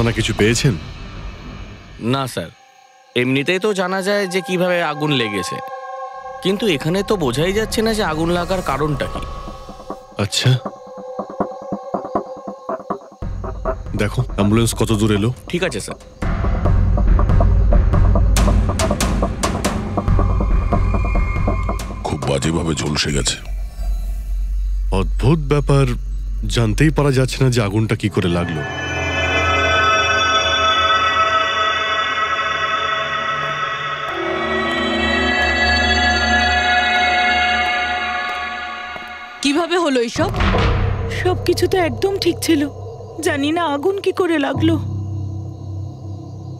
আপনারা কিছু পেয়েছেন? না স্যার, এমনিতেই তো জানা যায় যে কিভাবে আগুন লেগেছে, কিন্তু এখানে তো বোঝাই যাচ্ছে না যে আগুন লাগার কারণটা কি। আচ্ছা, দেখো অ্যাম্বুলেন্স কত দূর এলো। ঠিক আছে স্যার। খুব বাজেভাবে ঝলসে গেছে। অদ্ভুত ব্যাপার, জানতেই পারা যাচ্ছে না যে আগুনটা কি করে লাগলো। কিভাবে হলো এইসব? সবকিছু তো একদম ঠিক ছিল, জানি না আগুন কি করে লাগলো।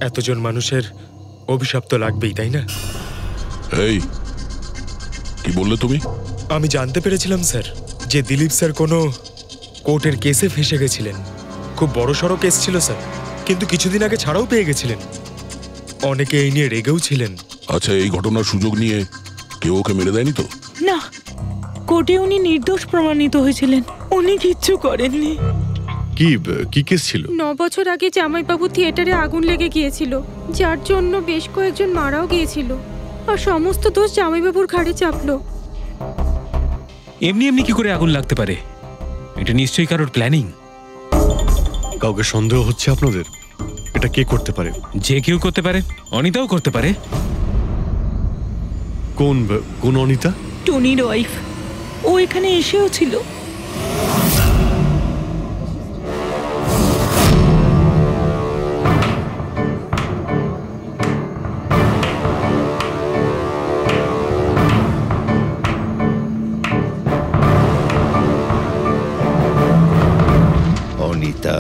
এতজন মানুষের অভিশাপ তো লাগবেই, তাই না? এই কি বললে তুমি? আমি জানতে পেরেছিলাম স্যার যে দিলীপ স্যার কোনো কোর্টের কেসে ফেঁসে গেছিলেন। খুব বড়সড় কেস ছিল স্যার, কিন্তু কিছুদিন আগে ছাড়াও পেয়ে গেছিলেন। অনেকে এই নিয়ে রেগেও ছিলেন। আচ্ছা, এই ঘটনার সুযোগ নিয়ে কেউ ওকে মেরে দেয়নি তো? না, কোর্টে উনি নির্দোষ প্রমাণিত হয়েছিলেন, উনি কিচ্ছু করেননি। কি কেস ছিল? 9 বছর আগে জামাইবাবু থিয়েটারে আগুন লেগে গিয়েছিল, যার জন্য বেশ কয়েকজন মারাও গিয়েছিল, আর সমস্ত দোষ জামাইবাবুর ঘাড়ে চাপলো। এমনি এমনি কি করে আগুন লাগতে পারে? এটা নিশ্চয়ই কারোর প্ল্যানিং। কাউকে সন্দেহ হচ্ছে আপনাদের? এটা কে করতে পারে? যে কেউ করতে পারে, অনিতাও করতে পারে। কোন অনিতা? টনির ওয়াইফ, ও এখানে এসেও ছিল। অনিতা,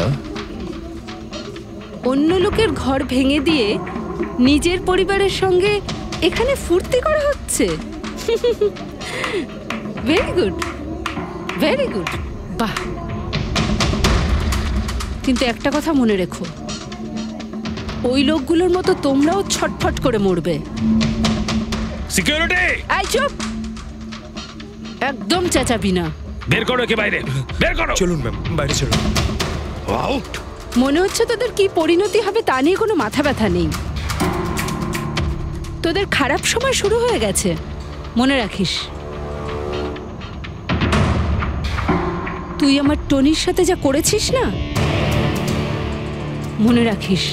অন্য লোকের ঘর ভেঙে দিয়ে নিজের পরিবারের সঙ্গে এখানে ফুর্তি করা হচ্ছে। ভেরি গুড, ভেরি গুড, বাহ। কিন্তু একটা কথা মনে রেখো, ওই লোকগুলোর মতো তোমরাও ছটফট করে মরবে। সিকিউরিটি! আই চুপ, একদম চেঁচাবি না। বের করো একে বাইরে, বের করো। চলুন ম্যাম, বাইরে চলুন। আউট। মনে হচ্ছে তোদের কি পরিণতি হবে তা নিয়ে কোনো মাথা ব্যথা নেই। তোদের খারাপ সময় শুরু হয়ে গেছে, মনে রাখিস। তুই আমার টনির সাথে যা করেছিস না, মনে রাখিস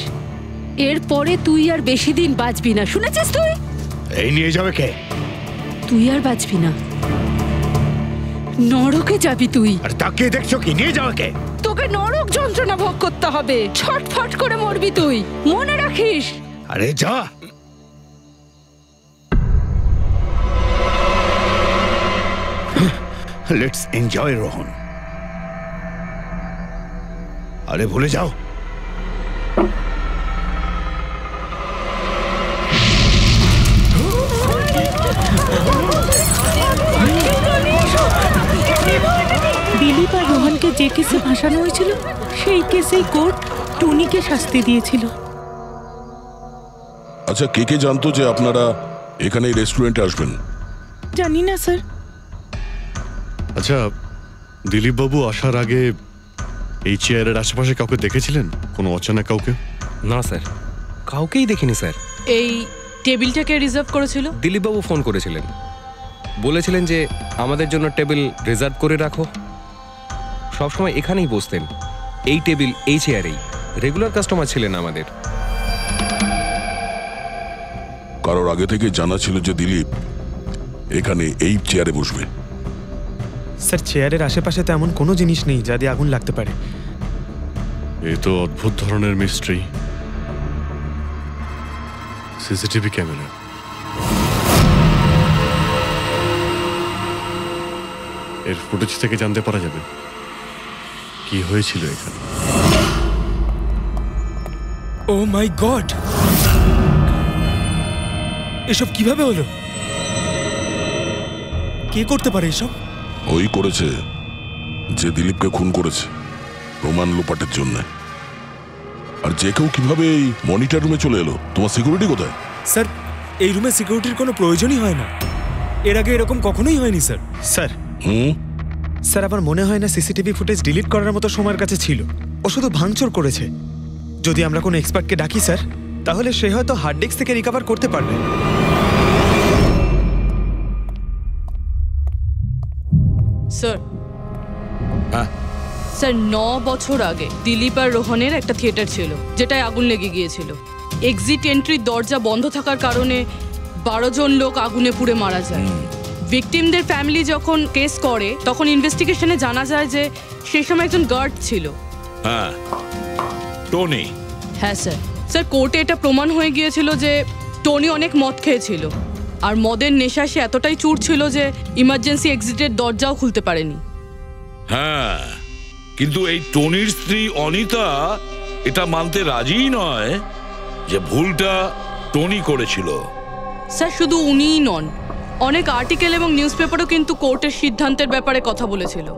এরপরে তুই আর বেশি দিন বাঁচবি না, শুনেছিস? তুই এই নিয়ে যাবে কে? তুই আর বাঁচবি না, নরকে যাবি তুই। আর তাকিয়ে দেখছো কি? নিয়ে যাবে কে? তোকে নরক যন্ত্রণা ভোগ করতে হবে, ছটফট করে মরবি তুই, মনে রাখিস। আরে যা। Let's enjoy Rohan. আরে ভুলে যাও। দিলীপ আর রোহনকে যে কেসে ভাসানো হয়েছিল, সেই কেসেই কোর্ট টনিকে শাস্তি দিয়েছিল। আচ্ছা, কে কে জানতো যে আপনারা এখানে রেস্টুরেন্টে আসবেন? জানি না স্যার। আচ্ছা, দিলীপ বাবু আসার আগে এই চেয়ারের আশেপাশে কাউকে দেখেছিলেন? কোনো অচেনা কাউকে? না স্যার, কাউকেই দেখিনি স্যার। এই টেবিলটাকে রিজার্ভ করেছিল? দিলীপবাবু ফোন করেছিলেন, বলেছিলেন যে আমাদের জন্য টেবিল রিজার্ভ করে রাখো। সবসময় এখানেই বসতেন, এই টেবিল, এই চেয়ারেই। রেগুলার কাস্টমার ছিলেন আমাদের। কারোর আগে থেকে জানা ছিল যে দিলীপ এখানে এই চেয়ারে বসবে? স্যার, চেয়ারের আশেপাশে তো এমন কোনো জিনিস নেই যা দিয়ে আগুন লাগতে পারে। এই তো অদ্ভুত ধরনের মিস্ট্রি। CCTV camera. এর ফুটেজ থেকে জানতে পারা যাবে কি হয়েছিল এখানে। ও মাই গড, এসব কিভাবে হলো? কে করতে পারে এসব? ওই করেছে যে দিলীপকে খুন করেছে প্রমাণ লোপাটের জন্য। আর যে কেউ কিভাবে এই মনিটর রুমে চলে এলো? তোমার সিকিউরিটি কোথায়? স্যার, এই রুমে সিকিউরিটির কোনো প্রয়োজনই হয় না। এর আগে এরকম কখনোই হয়নি স্যার। স্যার স্যার, আমার মনে হয় না সিসিটিভি ফুটেজ ডিলিট করার মতো সময়ের কাছে ছিল। ও শুধু ভাঙচুর করেছে। যদি আমরা কোনো এক্সপার্টকে ডাকি স্যার, তাহলে সে হয়তো হার্ড ডিস্ক থেকে রিকভার করতে পারবে। স্যার স্যার 9 বছর আগে দিলীপ আর রোহনের একটা থিয়েটার ছিল, যেটায় আগুন লেগে গিয়েছিল। এক্সিট এন্ট্রির দরজা বন্ধ থাকার কারণে 12 জন লোক আগুনে পুড়ে মারা যায়। ভিকটিমদের ফ্যামিলি যখন কেস করে, তখন ইনভেস্টিগেশনে জানা যায় যে সেই সময় একজন গার্ড ছিল। হ্যাঁ, টনি। হ্যাঁ স্যার। স্যার, কোর্টে এটা প্রমাণ হয়ে গিয়েছিল যে টনি অনেক মদ খেয়েছিল, আর মদের নেশায় সে এতটাই চুর ছিল যে ইমার্জেন্সি এক্সিটের দরজাও খুলতে পারেনি। হ্যাঁ, কিন্তু এই টনির স্ত্রী অনিতা এটা মানতে রাজি নয় যে ভুলটা টনি করেছিল। স্যার, শুধু উনিই নন, অনেক আর্টিকেল এবং নিউজ পেপারও কিন্তু কোর্টের সিদ্ধান্তের ব্যাপারে কথা বলেছিল।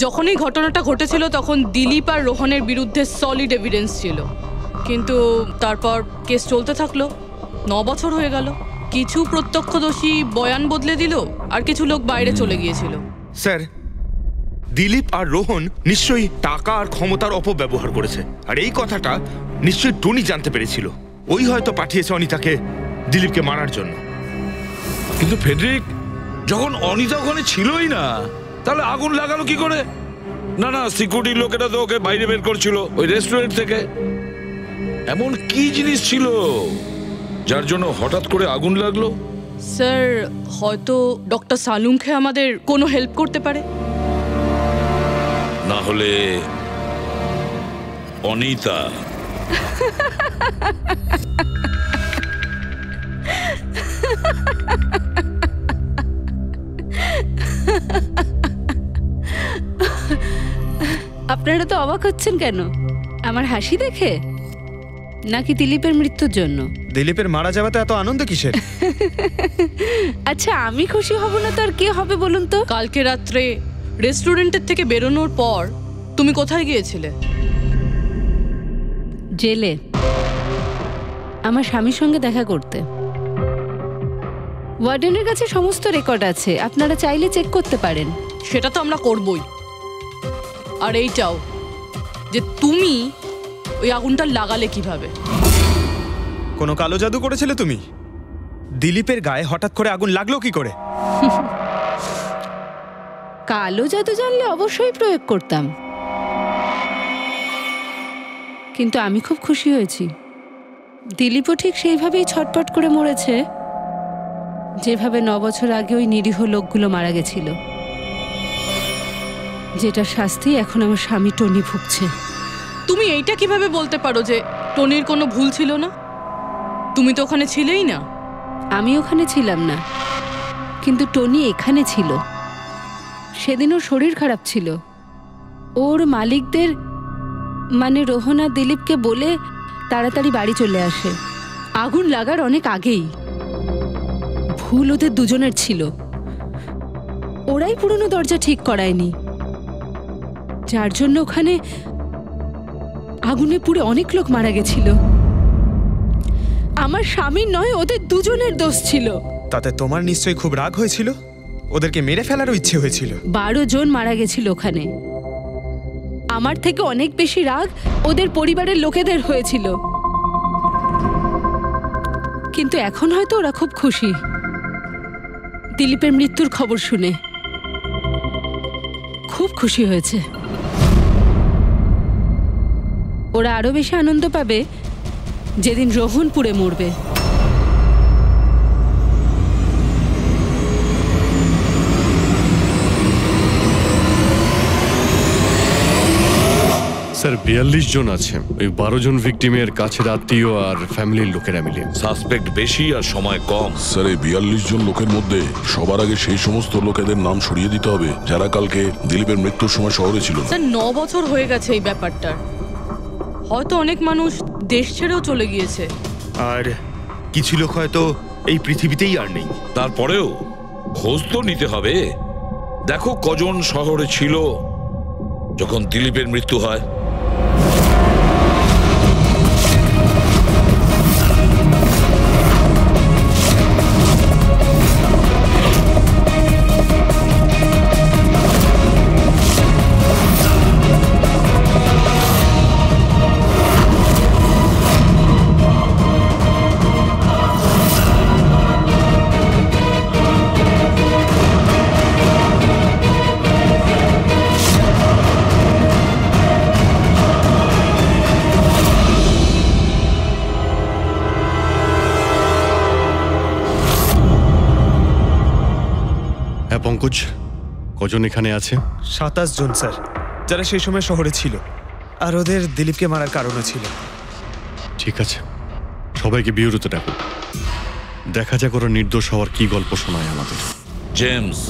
যখন এই ঘটনাটা ঘটেছিল তখন দিলীপ আর রোহনের বিরুদ্ধে সলিড এভিডেন্স ছিল, কিন্তু তারপর কেস চলতে থাকলো। 9 বছর হয়ে গেল। কিছু প্রত্যক্ষদর্শী বয়ান বদলে দিল, আর কিছু লোক বাইরে চলে গিয়েছিল। স্যার, দিলীপ আর রোহন নিশ্চয়ই টাকা আর ক্ষমতার অপব্যবহার করেছে, আর এই কথাটা নিশ্চয়ই টনি জানতে পেরেছিল। ওই হয়তো পাঠিয়েছে অনিতাকে দিলীপকে মারার জন্য। কিন্তু ফেডরিক, যখন অনিতা ওখানে ছিলই না, তাহলে আগুন লাগালো কি করে? না না, সিকিউরিটির লোকেরা তো ওকে বাইরে বের করছিল ওই রেস্টুরেন্ট থেকে। এমন কি জিনিস ছিল যার জন্য হঠাৎ করে আগুন লাগলো? স্যার, হয়তো ডক্টর সালুংখে আমাদের কোনো হেল্প করতে পারে। না হলে অনিতা। আপনারা তো অবাক হচ্ছেন কেন? আমার হাসি দেখে, নাকি দিলীপের মৃত্যুর জন্য? দিলীপের মারা যাওয়াতে এত আনন্দ কিসের? আচ্ছা, আমি খুশি হব না তো আর কে হবে বলুন তো? কালকে রাত্রে রেস্টুরেন্টের থেকে বেরোনোর পর তুমি কোথায় গিয়েছিলে? জেলে, আমার স্বামীর সঙ্গে দেখা করতে। ওয়ার্ডেনের কাছে সমস্ত রেকর্ড আছে, আপনারা চাইলে চেক করতে পারেন। সেটা তো আমরা করবই। আর এইটাও যে তুমি ওই আগুনটা লাগালে কিভাবে? কোনো কালো জাদু করেছিলে তুমি? দিলীপের গায়ে হঠাৎ করে আগুন লাগলো কি করে? কালো জাদু জানলে অবশ্যই প্রয়োগ করতাম, কিন্তু আমি খুব খুশি হয়েছি। দিলীপও ঠিক সেইভাবেই ছটপট করে মরেছে, যেভাবে 9 বছর আগে ওই নিরীহ লোকগুলো মারা গেছিল, যেটা শাস্তি এখন আমার স্বামী টনি ভুগছে। তুমি এইটা কিভাবে বলতে পারো যে টনির কোনো ভুল ছিল না? তুমি তো ওখানে ছিলেই না। আমি ওখানে ছিলাম না, কিন্তু টনি এখানে ছিল। সেদিন ওর শরীর খারাপ ছিল। ওর মালিকদের, মানে রোহন আর দিলীপকে বলে তাড়াতাড়ি বাড়ি চলে আসে আগুন লাগার অনেক আগেই। ভুল ওদের দুজনের ছিল। ওরাই পুরনো দরজা ঠিক করায়নি, যার জন্য ওখানে আগুনে পুড়ে অনেক লোক মারা গেছিল। আমার স্বামীর নয়, ওদের দুজনের দোষ ছিল। তাতে তোমার নিশ্চয়ই খুব রাগ হয়েছিল, ওদেরকে মেরে ফেলারও ইচ্ছে হয়েছিল। 12 জন মারা গেছিল ওখানে। আমার থেকে অনেক বেশি রাগ ওদের পরিবারের লোকেদের হয়েছিল, কিন্তু এখন হয়তো ওরা খুব খুশি দিলীপের মৃত্যুর খবর শুনে। খুব খুশি হয়েছে। ওরা আরো বেশি আনন্দ পাবে যেদিন রোহন পুড়ে মরবে। স্যার 42 জন আছে, ওই 12 জন ভিকটিমের কাছের আত্মীয় আর ফ্যামিলির লোকেরা মিলে। সাসপেক্ট বেশি আর সময় কম। স্যার, এই 42 জন লোকের মধ্যে সবার আগে সেই সমস্ত লোকেদের নাম সরিয়ে দিতে হবে যারা কালকে দিলীপের মৃত্যুর সময় শহরে ছিল। স্যার 9 বছর হয়ে গেছে এই ব্যাপারটার। হয়তো অনেক মানুষ দেশ ছেড়েও চলে গিয়েছে, আর কিছু লোক হয়তো এই পৃথিবীতেই আর নেই। তারপরেও খোঁজ তো নিতে হবে। দেখো কজন শহরে ছিল যখন দিলীপের মৃত্যু হয়। পঙ্কজ, কজন এখানে আছে? 27 জন স্যার, যারা সেই সময় শহরে ছিল, আর ওদের দিলীপকে মারার কারণও ছিল। ঠিক আছে, সবাইকে বিউরোতে ডাকো, দেখা যাক ওরা নির্দোষ হওয়ার কি গল্প শোনায় আমাদের। জেমস,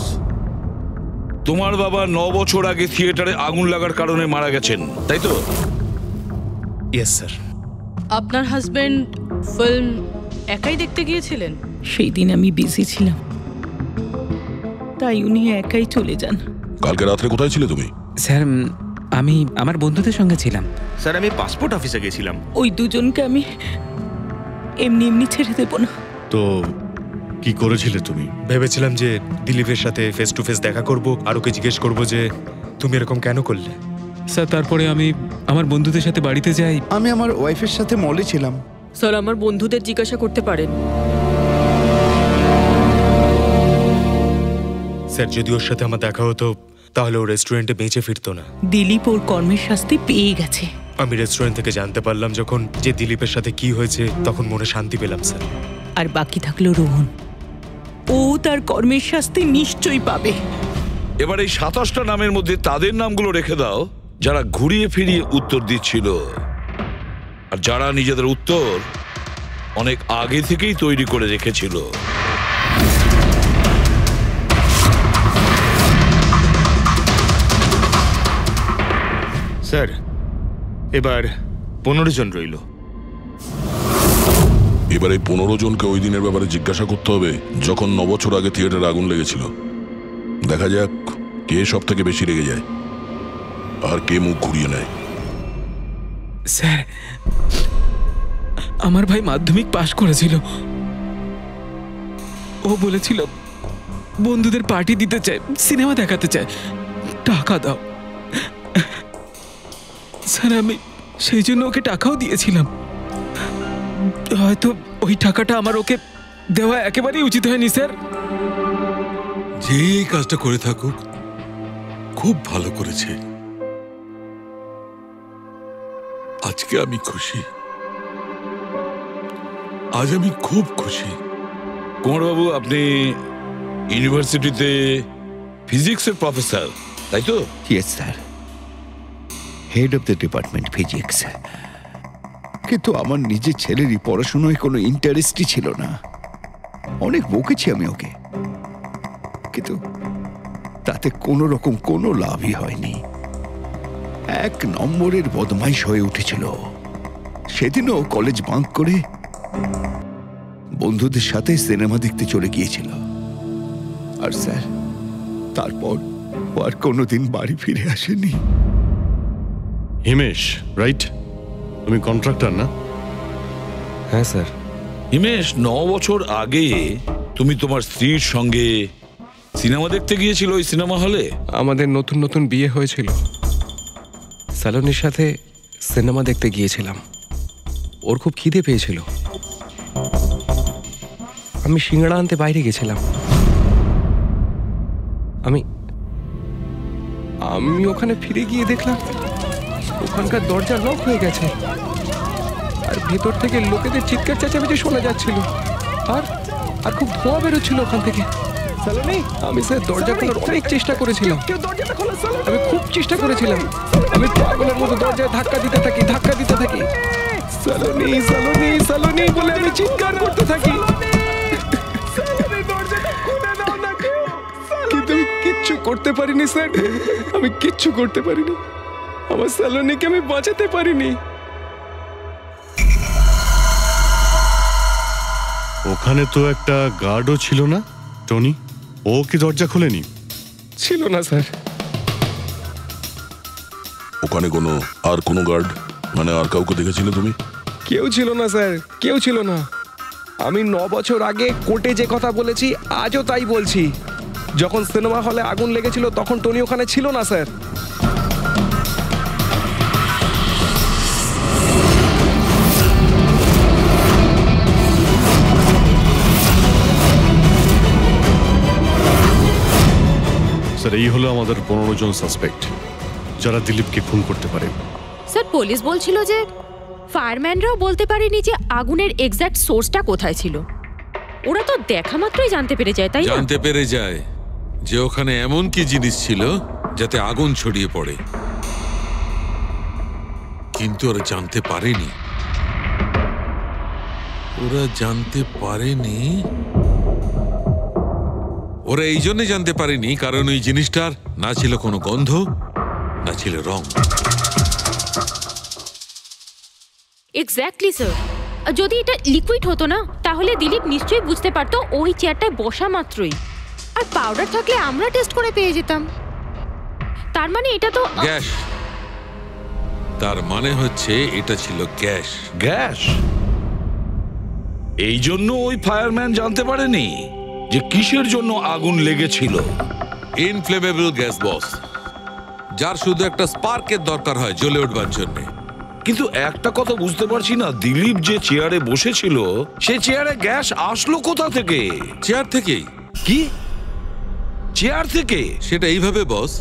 তোমার বাবা 9 বছর আগে থিয়েটারে আগুন লাগার কারণে মারা গেছেন, তাই তো? Yes sir. আপনার হাজবেন্ড ফিল্ম একাই দেখতে গিয়েছিলেন? সেই দিন আমি বিজি ছিলাম, তাই উনি একাই চলে যান। কালকে রাত্রে কোথায় ছিলে তুমি? স্যার আমি আমার বন্ধুদের সঙ্গে ছিলাম। স্যার আমি পাসপোর্ট অফিসে গেছিলাম। ওই দুজনকে আমি এমনি এমনি ছেড়ে দেব না। তো কি করেছিলে তুমি? ভেবেছিলাম যে দিলীপের সাথে ফেস টু ফেস দেখা করব, আর ওকে জিজ্ঞেস করব যে তুমি এরকম কেন করলে। স্যার তারপরে আমি আমার বন্ধুদের সাথে বাড়িতে যাই। আমি আমার ওয়াইফের সাথে মলে ছিলাম। স্যার আমার বন্ধুদের জিজ্ঞাসা করতে পারেন। স্যার যদি ওর সাথে আমার দেখা হতো তাহলে ও রেস্টুরেন্টে বেঁচে ফিরতো না। দিলীপ ওর কর্মের শাস্তি পেয়ে গেছে। আমি রেস্টুরেন্ট থেকে জানতে পারলাম যখন যে দিলীপের সাথে কি হয়েছে, তখন মনে শান্তি পেলাম স্যার। আর বাকি থাকলো রোহন, ও তার কর্মের শাস্তি নিশ্চয়ই পাবে। এবার এই 27টা নামের মধ্যে তাদের নামগুলো রেখে দাও যারা ঘুরিয়ে ফিরিয়ে উত্তর দিচ্ছিল, আর যারা নিজেদের উত্তর অনেক আগে থেকেই তৈরি করে রেখেছিল। স্যার এবার 15 জন রইল। এবার এই 15 জনকে ওই দিনের ব্যাপারে জিজ্ঞাসা করতে হবে যখন 9 বছর আগে থিয়েটারে আগুন লেগেছিল। দেখা যাক কে সব থেকে বেশি রেগে যায় আর কে মুখ ঘুরিয়ে নেয়। স্যার আমার ভাই মাধ্যমিক পাশ করেছিল, ও বলেছিল বন্ধুদের পার্টি দিতে চায়, সিনেমা দেখাতে চায়, টাকা দাও। স্যার আমি সেই জন্য ওকে টাকাও দিয়েছিলাম। হয়তো ওই টাকাটা আমার ওকে দেওয়া একেবারেই উচিত হয়নি স্যার। যে এই কাজটা করে থাকুক খুব ভালো করেছে। আজকে আমি খুশি, আজ আমি খুব খুশি। কুমারবাবু, আপনি ইউনিভার্সিটিতে ফিজিক্সের প্রফেসর, তাই তো? Yes sir, head of the department physics. কিন্তু আমার নিজের ছেলেরই পড়াশোনায় কোনো ইন্টারেস্টই ছিল না। অনেক বকেছি আমি ওকে, কিন্তু তাতে কোনো রকম কোনো লাভই হয়নি। 1 নম্বরের বদমাইশ হয়ে উঠেছিল। সেদিনও কলেজ বাঙ্ক করে বন্ধুদের সাথে সিনেমা দেখতে চলে গিয়েছিল। আর স্যার তারপর ও আর কোনোদিন বাড়ি ফিরে আসেনি। হিমেশ, রাইট? তুমি কন্ট্রাক্টর না? হ্যাঁ স্যার। হিমেশ, 9 বছর আগে তুমি তোমার স্ত্রীর সঙ্গে সিনেমা দেখতে গিয়েছিল ওই সিনেমা হলে? আমাদের নতুন নতুন বিয়ে হয়েছিল, স্যালনির সাথে সিনেমা দেখতে গিয়েছিলাম। ওর খুব খিদে পেয়েছিল, আমি সিঙ্গাড়া আনতে বাইরে গেছিলাম। আমি ওখানে ফিরে গিয়ে দেখলাম ওখানকার দরজা লক হয়ে গেছে, আর ভেতর থেকে লোকেদের চিৎকার চেঁচামেচি শোনা যাচ্ছিল, আর খুব ধোঁয়া বেরোচ্ছিল ওখান থেকে। আমি স্যার দরজা খোলার অনেক চেষ্টা করেছিলাম, আমি খুব চেষ্টা করেছিলাম। আমি পাগলের মতো দরজায় ধাক্কা দিতে থাকি। সালোনি সালোনি সালোনি বলে আমি চিৎকার করতে থাকি, কিন্তু আমি কিচ্ছু করতে পারিনি স্যার। আমি কিচ্ছু করতে পারিনি, আমার সালোনিকে আমি বাঁচাতে পারিনি। ওখানে তো একটা গার্ডও ছিল না, টনি? ও কি দরজা খোলেনি? ছিল না স্যার। ওখানে কোনো গার্ড মানে আর কাউকে দেখেছিলে তুমি? কেউ ছিল না স্যার, কেউ ছিল না। আমি 9 বছর আগে কোর্টে যে কথা বলেছি আজও তাই বলছি। যখন সিনেমা হলে আগুন লেগেছিল তখন টনি ওখানে ছিল না স্যার। স্যার এই হলো আমাদের 15 জন সাসপেক্ট যারা দিলীপকে খুন করতে পারে। স্যার পুলিশ বলছিল যে ফায়ারম্যানরাও বলতে পারেনি যে আগুনের এক্স্যাক্ট সোর্সটা কোথায় ছিল। ওরা তো দেখা মাত্রই জানতে পেরে যায়, তাই না? জানতে পেরে যায়, যে ওখানে এমন কি জিনিস ছিল যাতে আগুন ছড়িয়ে পড়ে, কিন্তু ওরা জানতে পারেনি। ওরা এই জন্য জানতে পারেনি কারণ ওই জিনিসটার না ছিল কোনো গন্ধ, না ছিল রং। Exactly sir. যদি এটা লিকুইড হতো না তাহলে দিলীপ নিশ্চয়ই বুঝতে পারতো ওই চেয়ারটায় বসা মাত্রই। আর পাউডার থাকলে আমরা টেস্ট করে পেয়ে যেতাম। তার মানে এটা তো গ্যাস। তার মানে হচ্ছে এটা ছিল গ্যাস। গ্যাস? এই জন্য ওই ফায়ারম্যান জানতে পারেনি যে কিসের জন্য আগুন লেগেছিল। ইনফ্লেমেবল গ্যাস বস, যার শুধু একটা স্পার্কের দরকার হয় জ্বলে উঠবার জন্য। কিন্তু একটা কথা বুঝতে পারছি না, দিলীপ যে চেয়ারে বসেছিল সেই চেয়ারে গ্যাস আসলো কোথা থেকে? চেয়ার থেকেই। কি চেয়ার থেকে? সেটা এইভাবে বস,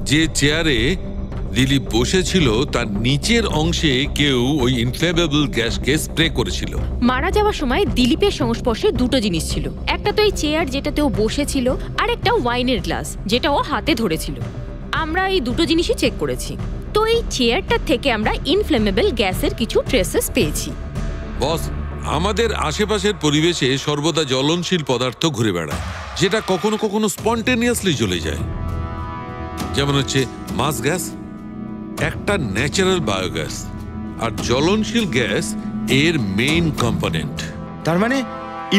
যে চেয়ারে দিলীপ বসেছিল তার নিচের অংশে কেউ ওই ইনফ্লেমেবল গ্যাসকে স্প্রে করেছিল। মারা যাওয়ার সময় দিলীপের সংস্পর্শে দুটো জিনিস ছিল। একটা তো এই চেয়ার যেটাতে ও বসেছিল, আর একটা ওয়াইনের গ্লাস যেটা ও হাতে ধরেছিল। আমরা এই দুটো জিনিসই চেক করেছি। তো এই চেয়ারটা থেকে আমরা ইনফ্লেমেবল গ্যাসের কিছু ট্রেসেস পেয়েছি। বস, আমাদের আশেপাশের পরিবেশে সর্বদা জ্বলনশীল পদার্থ ঘুরে বেড়ায়, যেটা কখনো কখনো স্পন্টেনিয়াসলি জ্বলে যায়। যেমন হচ্ছে মাস গ্যাস, একটা ন্যাচারাল বায়োগ্যাস, আর জ্বলনশীল গ্যাস এর মেইন কম্পোনেন্ট। তার মানে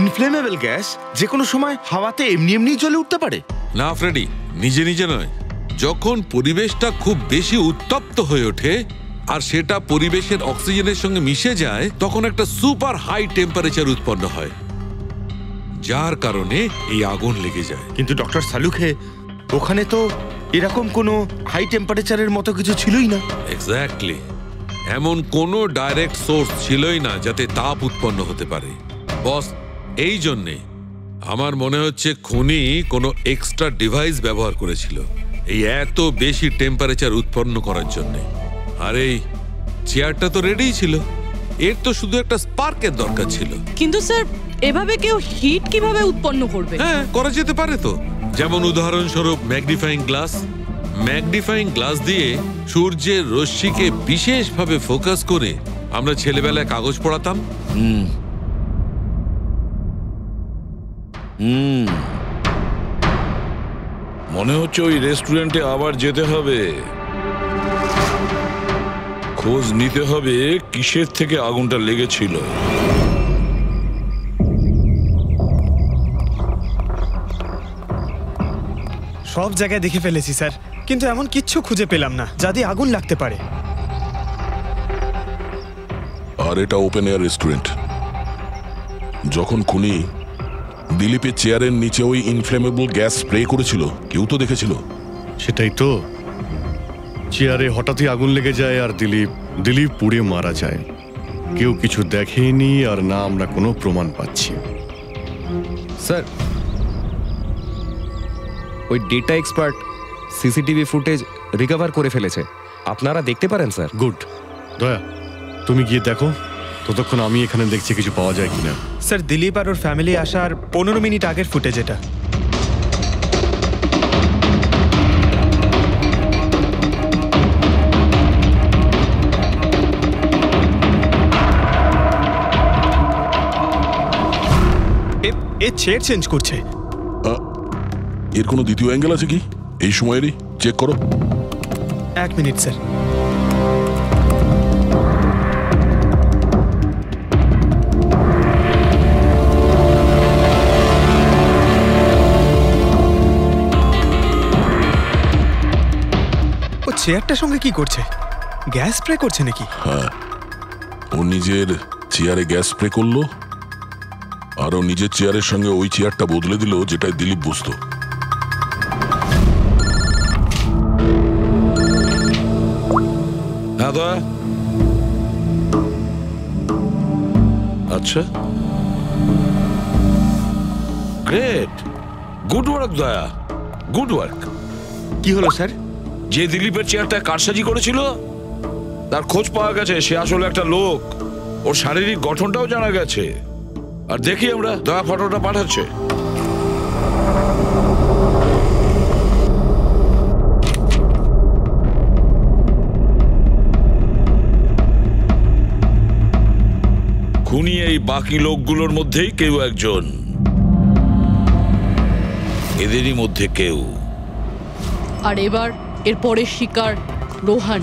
ইনফ্লেমেবল গ্যাস যে কোনো সময় হাওয়াতে এমনি এমনি জ্বলে উঠতে পারে? না ফ্রেডি, নিজে নিজে নয়। যখন পরিবেশটা খুব বেশি উত্তপ্ত হয়ে ওঠে আর সেটা পরিবেশের অক্সিজেনের সঙ্গে মিশে যায়, তখন একটা সুপার হাই টেম্পারেচার উৎপন্ন হয়, যার কারণে এই আগুন লেগে যায়। কিন্তু ডক্টর সালুখে, ওখানে তো এরকম কোনো হাই টেম্পারেচারের মতো কিছু ছিলই না। এক্স্যাক্টলি, এমন কোনো ডাইরেক্ট সোর্স ছিলই না যাতে তাপ উৎপন্ন হতে পারে। বস, এই জন্যে আমার মনে হচ্ছে খুনি কোনো এক্সট্রা ডিভাইস ব্যবহার করেছিল এই এত বেশি টেম্পারেচার উৎপন্ন করার জন্য। আর এই চেয়ারটা তো রেডিই ছিল, এর তো শুধু একটা স্পার্কের দরকার ছিল। কিন্তু স্যার, এভাবে কেউ হিট কিভাবে উৎপন্ন করবে? হ্যাঁ, করা যেতে পারে তো। যেমন উদাহরণস্বরূপ ম্যাগনিফাইং গ্লাস। ম্যাগনিফাইং গ্লাস দিয়ে সূর্যের রশ্মিকে বিশেষভাবে ফোকাস করে আমরা ছেলেবেলায় কাগজ পড়াতাম। মনে হচ্ছে ওই রেস্টুরেন্টে আবার যেতে হবে, খোঁজ নিতে হবে কিসের থেকে আগুনটা লেগেছিল। সব জায়গায় দেখে ফেলেছি স্যার, কিন্তু এমন কিচ্ছু খুঁজে পেলাম না যাতে আগুন লাগতে পারে। আর এটা ওপেন এয়ার রেস্টুরেন্ট। যখন খুনি দিলীপের চেয়ারের নিচে ওই ইনফ্লেমেবল গ্যাস স্প্রে করেছিল, কেউ তো দেখেছিল। সেটাই তো, চেয়ারে হঠাৎই আগুন লেগে যায় আর দিলীপ পুড়ে মারা যায়। কেউ কিছু দেখেনি, আর না আমরা কোনো প্রমাণ পাচ্ছি। স্যার, ওই data expert CCTV footage recover করে ফেলেছে, আপনারা দেখতে পারেন স্যার। গুড। দয়া, তুমি গিয়ে দেখো, ততক্ষণ আমি এখানে দেখছি কিছু পাওয়া যায় কিনা। স্যার, দিলীপ আর ওর ফ্যামিলি আসার 15 মিনিট আগের ফুটেজ এটা। এ চেয়ার চেঞ্জ করছে। এর কোনো দ্বিতীয় অ্যাঙ্গেল আছে কি এই সময়েরই? চেক করো। 1 মিনিট স্যার। ও চেয়ারটার সঙ্গে কি করছে? গ্যাস স্প্রে করছে নাকি? হ্যাঁ, ও নিজের চেয়ারে গ্যাস স্প্রে করলো, আর ও নিজের চেয়ারের সঙ্গে ওই চেয়ারটা বদলে দিল যেটাই দিলীপ বসতো। হ্যাঁ দয়া। আচ্ছা, গ্রেট, গুড ওয়ার্ক দয়া, গুড ওয়ার্ক। কি হলো স্যার? যে দিলীপের চেয়ারটা কারসাজি করেছিল তার খোঁজ পাওয়া গেছে। সে আসলে একটা লোক, ওর শারীরিক গঠনটাও জানা গেছে। আর দেখি আমরা, দয়া ফটোটা পাঠাচ্ছে। খুনি এই বাকি লোকগুলোর মধ্যেই কেউ একজন, এদেরই মধ্যে কেউ। আর এবার এর পরের শিকার রোহান।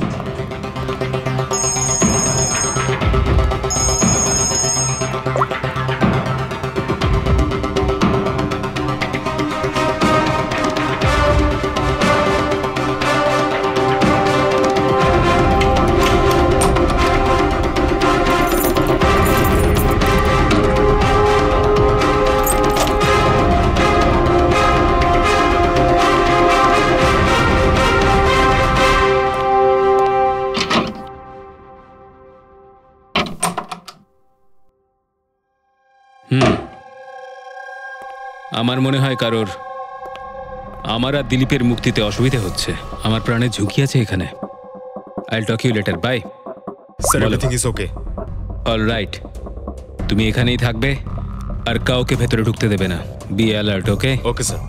আমার মনে হয় কারোর আমার আর দিলীপের মুক্তিতে অসুবিধা হচ্ছে। আমার প্রাণের ঝুঁকি আছে এখানে। I'll talk you later, bye. Sir, everything is okay. All right, তুমি এখানেই থাকবে আর কাউকে ভেতরে ঢুকতে দেবে না। Be alert, okay? Okay sir.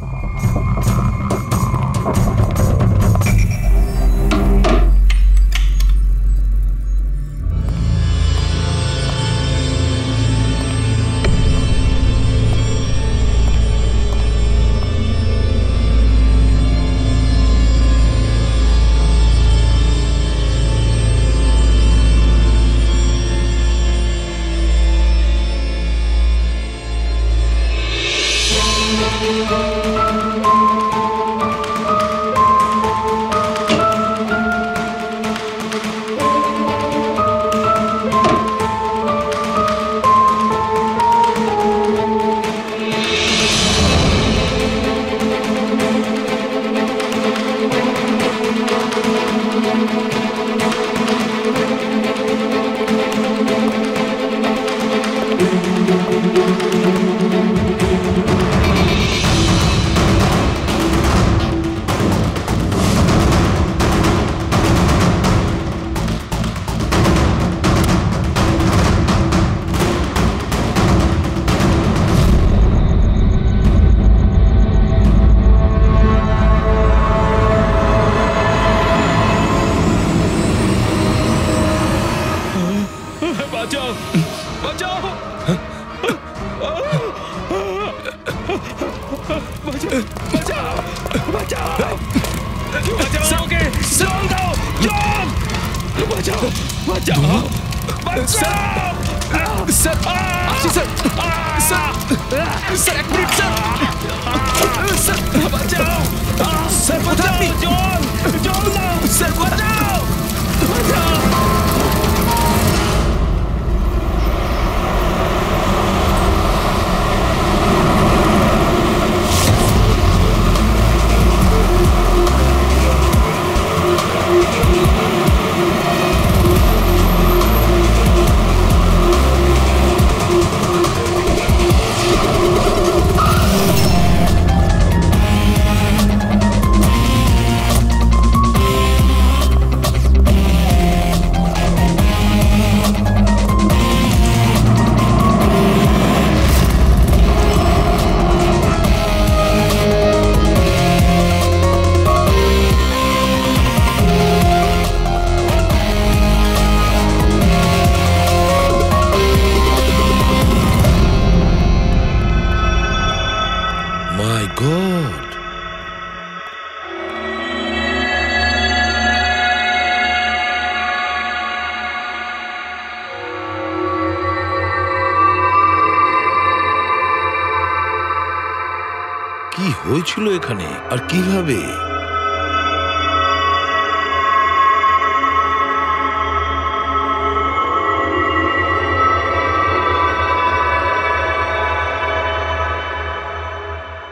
কি হয়েছিল এখানে আর কিভাবে?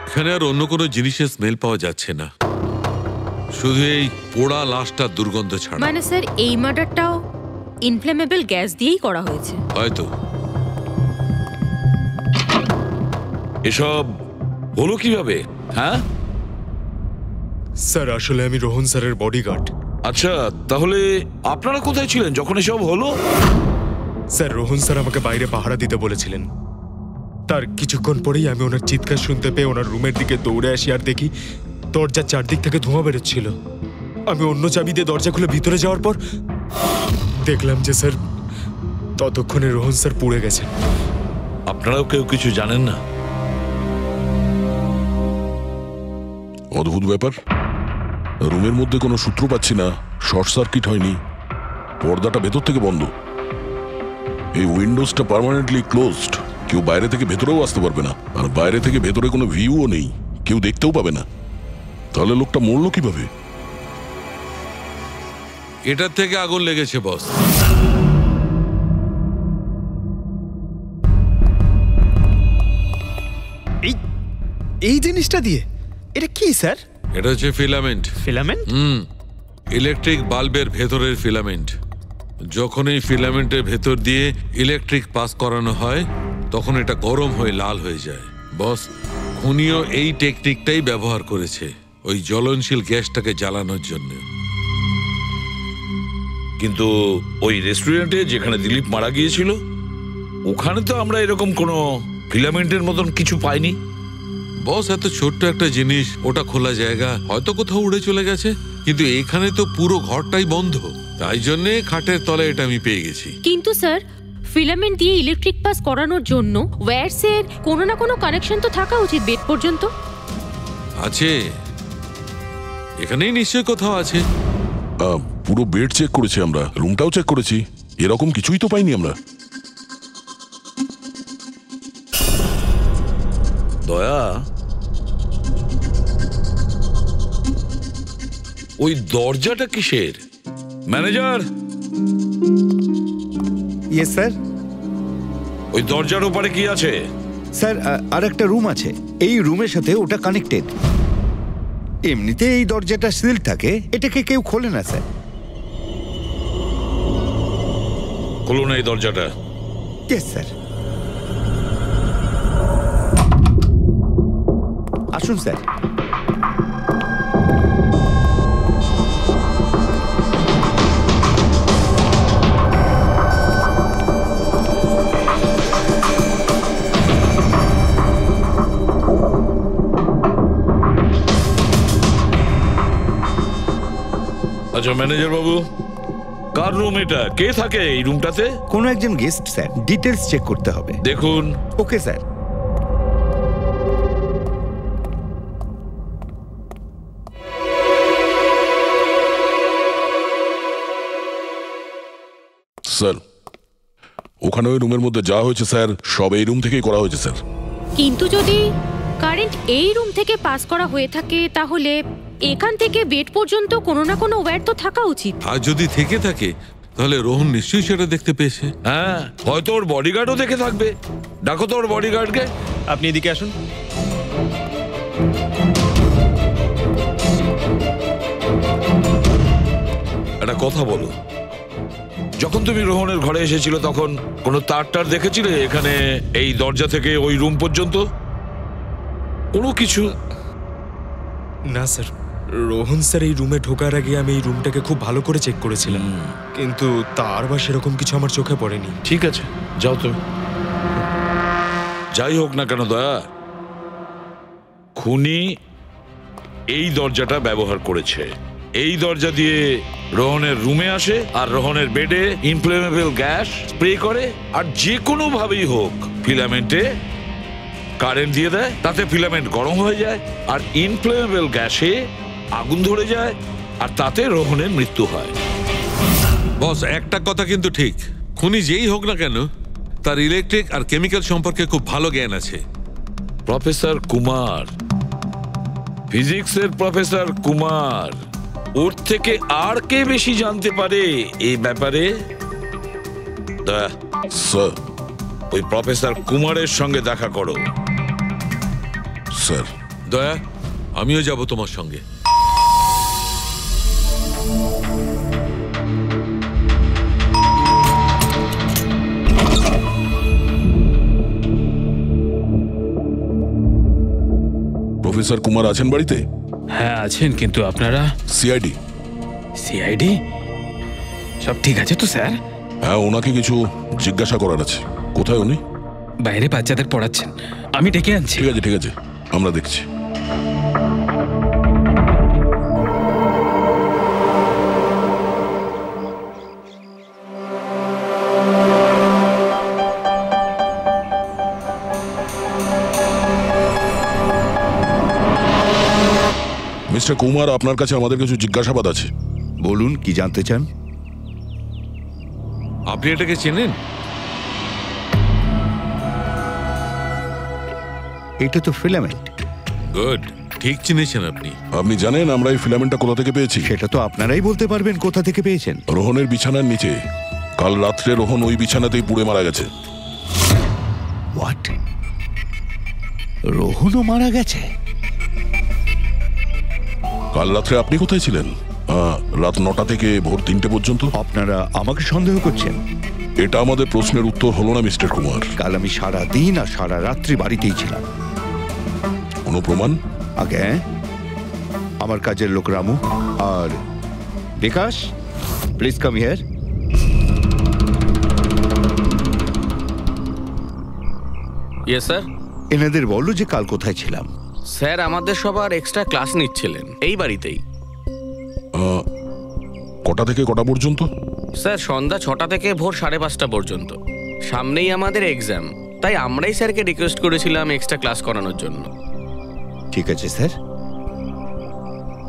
এখানে আর অন্য কোনো জিনিসের স্মেল পাওয়া যাচ্ছে না, শুধু এই পোড়া লাশটা দুর্গন্ধ ছাড়া। মানে স্যার, এই মার্ডারটাও ইনফ্লেমেবল গ্যাস দিয়েই করা হয়েছে হয়তো। এসব হলো কিভাবে? হ্যাঁ স্যার, আসলে আমি রোহন স্যারের বডিগার্ড। আচ্ছা, তাহলে আপনারা কোথায় ছিলেন যখন এসব হলো? স্যার, রোহন স্যার আমাকে বাইরে পাহারা দিতে বলেছিলেন। তার কিছুক্ষণ পরেই আমি ওনার চিৎকার শুনতে পেয়ে ওনার রুমের দিকে দৌড়ে আসি আর দেখি দরজার চারদিক থেকে ধোঁয়া বেরোচ্ছিল। আমি অন্য চাবি দিয়ে দরজা খুলে ভিতরে যাওয়ার পর দেখলাম যে স্যার ততক্ষণে রোহন স্যার পুড়ে গেছেন। আপনারাও কেউ কিছু জানেন না? অদ্ভুত ব্যাপার, রুমের মধ্যে কোনো সূত্র পাচ্ছি না, শর্ট সার্কিট হয়নি, পর্দাটা ভেতর থেকে বন্ধ, এই উইন্ডোজটা পার্মানেন্টলি ক্লোজড, কেউ বাইরে থেকে ভেতরেও আসতে পারবে না, আর বাইরে থেকে ভেতরে কোনো ভিউও নেই, কেউ দেখতেও পাবে না। তাহলে লোকটা মরলো কিভাবে? এটার থেকে আগুন লেগেছে বস। এই জিনিসটা দিয়ে? এটা কি স্যার? এটা হচ্ছে ফিলামেন্ট। ফিলামেন্ট? ইলেকট্রিক বাল্বের ভেতরের ফিলামেন্ট। যখন এই ফিলামেন্টের ভেতর দিয়ে ইলেকট্রিক পাস করানো হয় তখন এটা গরম হয়ে লাল হয়ে যায়। বস, খুনিও এই টেকনিকটাই ব্যবহার করেছে ওই জ্বলনশীল গ্যাসটাকে জ্বালানোর জন্য। কিন্তু ওই রেস্টুরেন্টে যেখানে দিলীপ মারা গিয়েছিল ওখানে তো আমরা এরকম কোনো ফিলামেন্টের মতন কিছু পাইনি। বস, এত ছোট্ট একটা জিনিস, ওটা খোলা জায়গা, হয়তো কোথাও উড়ে চলে গেছে, কিন্তু এখানে তো পুরো ঘরটাই বন্ধ, তাই জন্যে খাটের তলায় এটা আমি পেয়ে গেছি। কিন্তু স্যার, ফিলামেন্ট দিয়ে ইলেকট্রিক পাস করানোর জন্য ওয়্যারসের কোনো না কোনো কানেকশন তো থাকা উচিত বেড পর্যন্ত। আছে, এখানেই নিশ্চয় কোথাও আছে। পুরো বেড চেক করেছি আমরা, রুমটাও চেক করেছি, এরকম কিছুই তো পাইনি আমরা। দয়া, ওই দরজাটা কিসের? ম্যানেজার। Yes sir. ওই দরজার ওপারে কি আছে? স্যার, আর একটা রুম আছে, এই রুমের সাথে ওটা কানেক্টেড। এমনিতে এই দরজাটা সিল থাকে, এটাকে কেউ খোলে না স্যার। খুলুন এই দরজাটা। Yes sir. আসুন স্যার। আচ্ছা ম্যানেজার বাবু, কার রুম এটা? কে থাকে এই রুমটাতে? কোনো একজন গেস্ট স্যার, ডিটেলস চেক করতে হবে। দেখুন। Okay sir. স্যার, ওখানে ওই রুমের মধ্যে যা হয়েছে স্যার সব এই রুম থেকেই করা হয়েছে স্যার। কিন্তু যদি কারেন্ট এই রুম থেকে পাস করা হয়ে থাকে তাহলে এখান থেকে বেড পর্যন্ত কোনো না কোনো ওয়্যার তো থাকা উচিত। আর যদি থেকে থাকে তাহলে রোহন নিশ্চয়ই সেটা দেখতে পেয়েছে। হ্যাঁ, হয়তো ওর বডিগার্ডও দেখে থাকবে। ডাকো তো ওর বডিগার্ডকে। আপনি এদিকে আসুন। একটা কথা বলো, যখন তুমি রোহনের ঘরে এসেছিল তখন কোনো তার দেখেছিলে এখানে এই দরজা থেকে ওই রুম পর্যন্ত? কোনো কিছু? না স্যার, রোহন স্যার এই রুমে ঢোকার আগে আমি এই রুমটাকে খুব ভালো করে চেক করেছিলাম, কিন্তু তার বা সেরকম কিছু আমার চোখে পড়েনি। ঠিক আছে, যাও তো। যাই হোক না কেন দয়া, খুনি এই দরজাটা ব্যবহার করেছে। এই দরজা দিয়ে রোহনের রুমে আসে আর রোহনের বেডে ইনফ্লেমেবল গ্যাস স্প্রে করে, আর যে কোনো ভাবেই হোক ফিলামেন্টে কারেন্ট দিয়ে দেয়, তাতে ফিলামেন্ট গরম হয়ে যায় আর ইনফ্লেমেবল গ্যাসে আগুন ধরে যায়, আর তাতে রোহনের মৃত্যু হয়। বস, একটা কথা কিন্তু ঠিক, খুনি যেই হোক না কেন তার ইলেকট্রিক আর কেমিক্যাল সম্পর্কে খুব ভালো জ্ঞান আছে। প্রফেসর কুমার, ফিজিক্সের প্রফেসর কুমার, ওর থেকে আর কে বেশি জানতে পারে এই ব্যাপারে? স্যার, ওই প্রফেসর কুমারের সঙ্গে দেখা করো। স্যার। দয়া, আমিও যাব তোমার সঙ্গে। প্রফেসর কুমার আছেন বাড়িতে? হ্যাঁ আছেন, কিন্তু আপনারা? সিআইডি। সিআইডি? সব ঠিক আছে তো স্যার? হ্যাঁ, ওনাকে কিছু জিজ্ঞাসা করার আছে। কোথায় উনি? বাইরে বাচ্চাদের পড়াচ্ছেন, আমি ডেকে আনছি। ঠিক আছে ঠিক আছে, আমরা দেখছি। মিস্টার কুমার, আপনার কাছে আমাদের কিছু জিজ্ঞাসাবাদ আছে। বলুন, কি জানতে চান? আপনি এটাকে চেনেন? এটা তো ফিলামেন্ট। গুড, ঠিক চিনেছেন আপনি। আপনি জানেন আমরা এই ফিলামেন্টটা কোথা থেকে পেয়েছি? সেটা তো আপনারাই বলতে পারবেন কোথা থেকে পেয়েছেন। রোহনের বিছানার নিচে। কাল রাত্রে রোহন ওই বিছানাতেই পুড়ে মারা গেছে। হোয়াট? রোহনও মারা গেছে? কাল রাত্রে আপনি কোথায় ছিলেন? রাত 9টা থেকে ভোর 3টে পর্যন্ত। আপনারা আমাকে সন্দেহ করছেন? এটা আমাদের প্রশ্নের উত্তর হলো না মিস্টার কুমার। কাল আমি সারা দিন আর সারা রাত্রি বাড়িতেই ছিলাম। কোনো প্রমাণ? আগে আমার কাজের লোক রামু আর Bikash, please come here. Yes sir. এনাদের বলো যে কাল কোথায় ছিলাম। স্যার আমাদের সবার এক্সট্রা ক্লাস নিচ্ছিলেন এই বাড়িতেই। কটা থেকে কটা পর্যন্ত? স্যার সন্ধ্যা 6টা থেকে ভোর 5:30 পর্যন্ত। সামনেই আমাদের এক্সাম, তাই আমরাই স্যারকে রিকোয়েস্ট করেছিলাম এক্সট্রা ক্লাস করানোর জন্য। ঠিক আছে স্যার,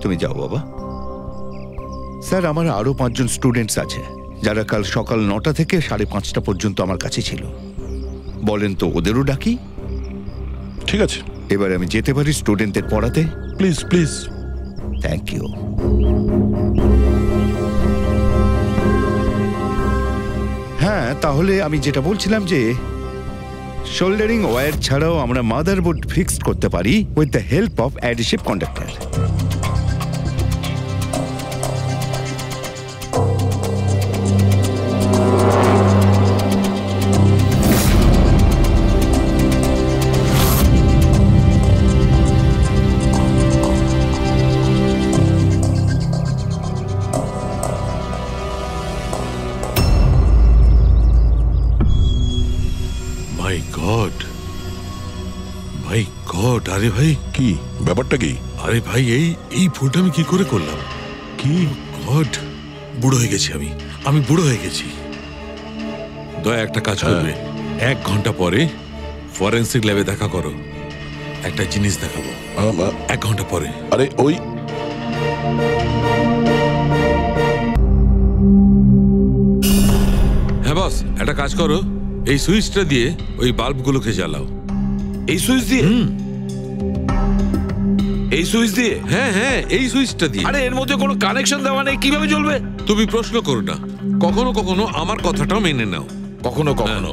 তুমি যাও বাবা। স্যার আমার আরো 5 জন স্টুডেন্টস আছে যারা কাল সকাল 9টা থেকে 5:30 পর্যন্ত আমার কাছে ছিল। বলেন তো ওদেরও ডাকি? ঠিক আছে, এবার আমি যেতে পারি স্টুডেন্টদের পড়াতে? Please please. Thank you. হ্যাঁ, তাহলে আমি যেটা বলছিলাম যে শোল্ডারিং ওয়্যার ছাড়াও আমরা মাদারবোর্ড ফিক্সড করতে পারি with the help of adhesive conductor. আরে ভাই, কি ব্যাপারটা? কি? আরে ভাই, এই ভুলটা আমি কি করে করলাম? কি গড, বুড়ো হয়ে গেছি আমি বুড়ো হয়ে গেছি। দয়া একটা কাজ করবে, 1 ঘন্টা পরে ফরেন্সিক ল্যাবে দেখা করো। একটা জিনিস দেখাবো। 1 ঘন্টা পরে। আরে ওই হ্যাঁ বস, একটা কাজ করো, এই সুইচটা দিয়ে ওই বাল্বগুলোকে জ্বালাও। এই সুইচ দিয়ে? এই সুইচ দিয়ে? হ্যাঁ হ্যাঁ, এই সুইচটা দিয়ে। আরে এর মধ্যে কোনো কানেকশন দেওয়া নেই, কিভাবে জ্বলবে? তুমি প্রশ্ন করো না, কখনো কখনো আমার কথাটাও মেনে নাও। কখনো কখনো।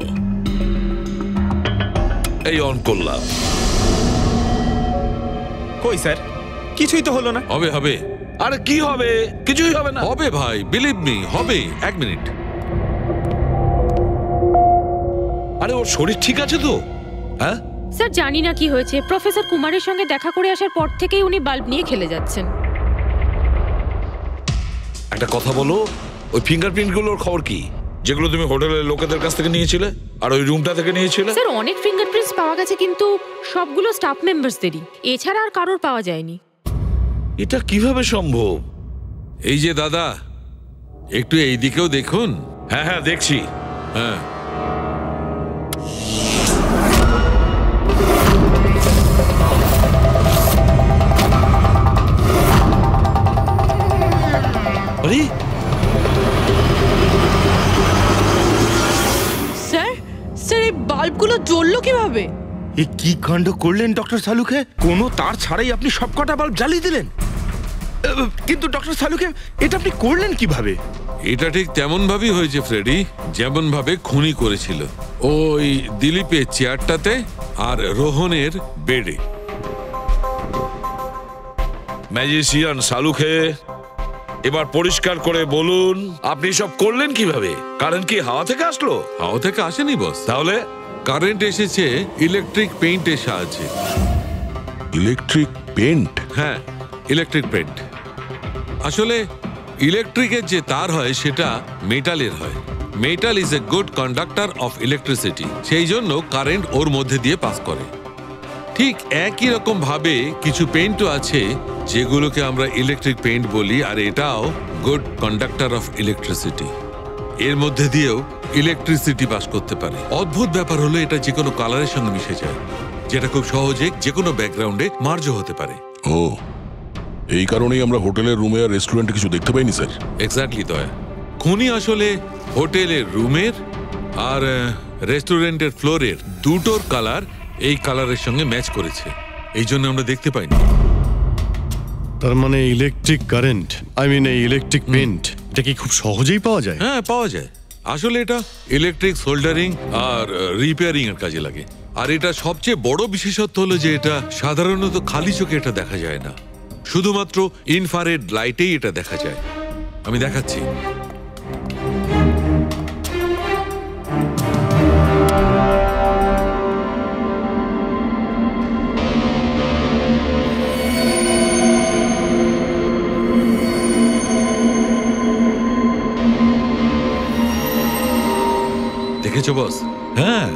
এই অন করলাম। কই স্যার, কিছুই তো হলো না। হবে হবে। আরে কি হবে? কিছুই হবে না। হবে ভাই, বিলিভ মি, হবে। 1 মিনিট। আরে ওর শরীর ঠিক আছে তো? হ্যাঁ স্যার, জানি না কি হয়েছে, প্রফেসর কুমারের সঙ্গে দেখা করে আসার পর থেকেই উনি বাল্ব নিয়ে খেলে যাচ্ছেন। একটা কথা বলো, ওই ফিঙ্গারপ্রিন্ট গুলোর খবর কি, যেগুলো তুমি হোটেলের লোকেদের কাছ থেকে নিয়েছিলে আর ওই রুমটা থেকে নিয়েছিলে? স্যার অনেক ফিঙ্গারপ্রিন্টস পাওয়া গেছে, কিন্তু সবগুলো স্টাফ মেম্বারসদেরই, এছাড়া আর কারোর পাওয়া যায়নি। এটা কিভাবে সম্ভব? এই যে দাদা, একটু এই দিকেও দেখুন। হ্যাঁ হ্যাঁ দেখছি। হ্যাঁ, আরে স্যার, স্যার এই বাল্বগুলো জ্বললো কিভাবে? এ কি কাণ্ড করলেন ডক্টর সালুকে? কোনো তার ছাড়াই আপনি সবকটা বাল্ব জ্বালিয়ে দিলেন। কিন্তু ডক্টর সালুকে, এটা আপনি করলেন কিভাবে? এটা ঠিক তেমন ভাবেই হয়েছে ফ্রেডি, যেমন ভাবে খুনি করেছিল। ওই দিলীপের চেয়ারটাতে আর রোহনের বেডে। ম্যাজিশিয়ান সালুকে, এবার পরিষ্কার করে বলুন আপনি সব করলেন কিভাবে? কারেন্ট কি হাওয়া থেকে আসলো? হাওয়া থেকে আসেনি বস। তাহলে? কারেন্ট এসেছে ইলেকট্রিক পেইন্টের সাহায্যে। Electric paint? হ্যাঁ, ইলেকট্রিক পেইন্ট। আসলে ইলেকট্রিকের যে তার হয় সেটা মেটালের হয়। Metal is a good conductor of electricity, সেই জন্য কারেন্ট ওর মধ্যে দিয়ে পাস করে। ঠিক একই রকম ভাবে কিছু পেইন্টও আছে যেগুলোকে আমরা ইলেকট্রিক পেইন্ট বলি, আর এটাও গুড কন্ডাক্টর অফ ইলেকট্রিসিটি। এর মধ্যে দিয়েও ইলেকট্রিসিটি পাস করতে পারে। অদ্ভুত ব্যাপার হলো এটা যে কোনো কালারের সঙ্গে মিশে যায়, যেটা খুব সহজে যে কোনো ব্যাকগ্রাউন্ডে মার্জ হতে পারে। ও, এই কারণেই আমরা হোটেলের রুমে আর রেস্টুরেন্টে কিছু দেখতে পাইনি স্যার। এক্স্যাক্টলি দয়া, খুনি আসলে হোটেলের রুমের আর রেস্টুরেন্টের ফ্লোরের দুটোর কালার এই কালারের সঙ্গে ম্যাচ করেছে, এই জন্য আমরা দেখতে পাইনি। তার মানে ইলেকট্রিক কারেন্ট, এই ইলেকট্রিক পেইন্ট, এটা কি খুব সহজেই পাওয়া যায়? হ্যাঁ, পাওয়া যায়। আসলে এটা ইলেকট্রিক সোল্ডারিং আর রিপেয়ারিং এর কাজে লাগে। আর এটা সবচেয়ে বড় বিশেষত্ব হলো যে এটা সাধারণত খালি চোখে এটা দেখা যায় না, শুধুমাত্র ইনফ্রারেড লাইটেই এটা দেখা যায়। আমি দেখাচ্ছি। দেখেছো বস? হ্যাঁ,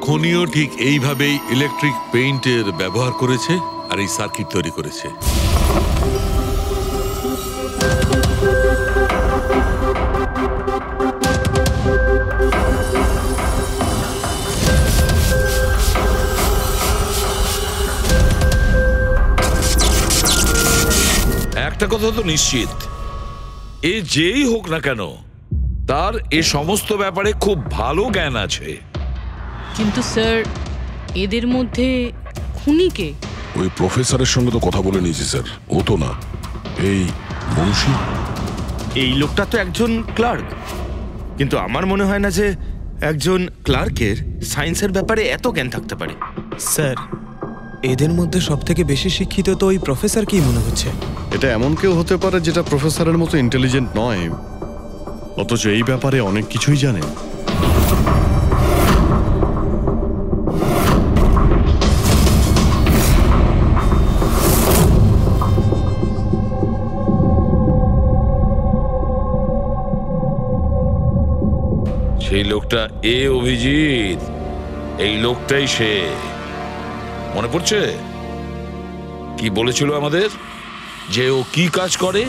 খনিও ঠিক এইভাবেই ইলেকট্রিক পেইন্টের ব্যবহার করেছে আর এই সার্কিট তৈরি করেছে। একটা কথা তো নিশ্চিত, এ যেই হোক না কেন তার এ সমস্ত ব্যাপারে খুব ভালো জ্ঞান আছে। কিন্তু স্যার, এদের মধ্যে খুনি কে? ওই প্রফেসরের সঙ্গে তো কথা বলে নিয়েছি স্যার, ও তো না, এই মুন্সি। এই লোকটা তো একজন ক্লার্ক, কিন্তু আমার মনে হয় না যে একজন ক্লার্কের সায়েন্সের ব্যাপারে এত জ্ঞান থাকতে পারে। স্যার, এদের মধ্যে সবথেকে বেশি শিক্ষিত তো ওই প্রফেসর কি মনে হচ্ছে? এটা এমন কেউ হতে পারে যেটা প্রফেসরের মতো ইন্টেলিজেন্ট নয়, অথচ এই ব্যাপারে অনেক কিছুই জানে। সেই লোকটা অভিজিৎ, এই লোকটাই সে। মনে পড়ছে কি বলেছিল আমাদের, যে ও কি কাজ করে?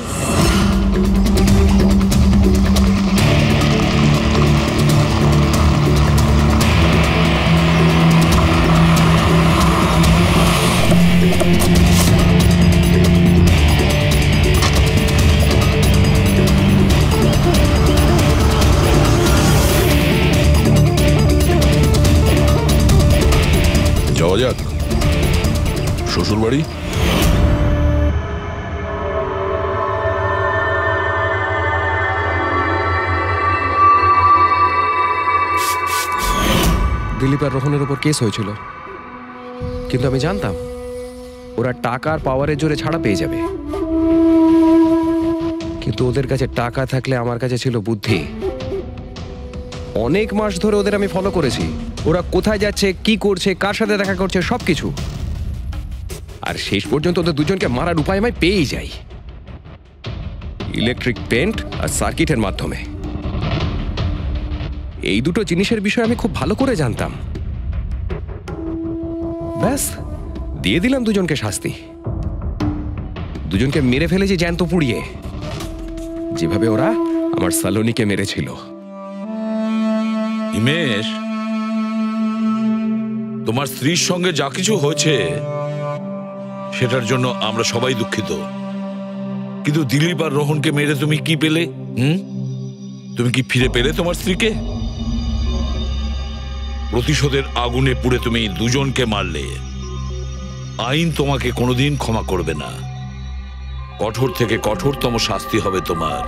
যাওয়া যাক শ্বশুর বাড়ি। দিলীপ আর রোহনের উপর কেস হয়েছিল, কিন্তু আমি জানতাম ওরা টাকার পাওয়ারের জোরে ছাড়া পেয়ে যাবে। কিন্তু ওদের কাছে টাকা থাকলে আমার কাছে ছিল বুদ্ধি। অনেক মাস ধরে ওদের আমি ফলো করেছি, ওরা কোথায় যাচ্ছে, কি করছে, কার সাথে দেখা করছে, সবকিছু। আর শেষ পর্যন্ত ওদের দুজনকে মারার উপায় আমি পেয়েই যাই, ইলেকট্রিক পেন্ট আর সার্কিটের মাধ্যমে। এই দুটো জিনিসের বিষয়ে আমি খুব ভালো করে জানতাম। ব্যাস, দিয়ে দিলাম দুজনকে শাস্তি। দুজনকে মেরে ফেলেছি জ্যান্ত পুড়িয়ে, যেভাবে ওরা আমার সালোনিকে মেরেছিল। হিমেশ, তোমার স্ত্রীর সঙ্গে যা কিছু হয়েছে সেটার জন্য আমরা সবাই দুঃখিত, কিন্তু দিলীপ আর রোহনকে মেরে তুমি কি পেলে? তুমি কি ফিরে পেলে তোমার স্ত্রীকে? প্রতিশোধের আগুনে পুড়ে তুমি দুজনকে মারলে। আইন তোমাকে কোনোদিন ক্ষমা করবে না, কঠোর থেকে কঠোরতম শাস্তি হবে তোমার।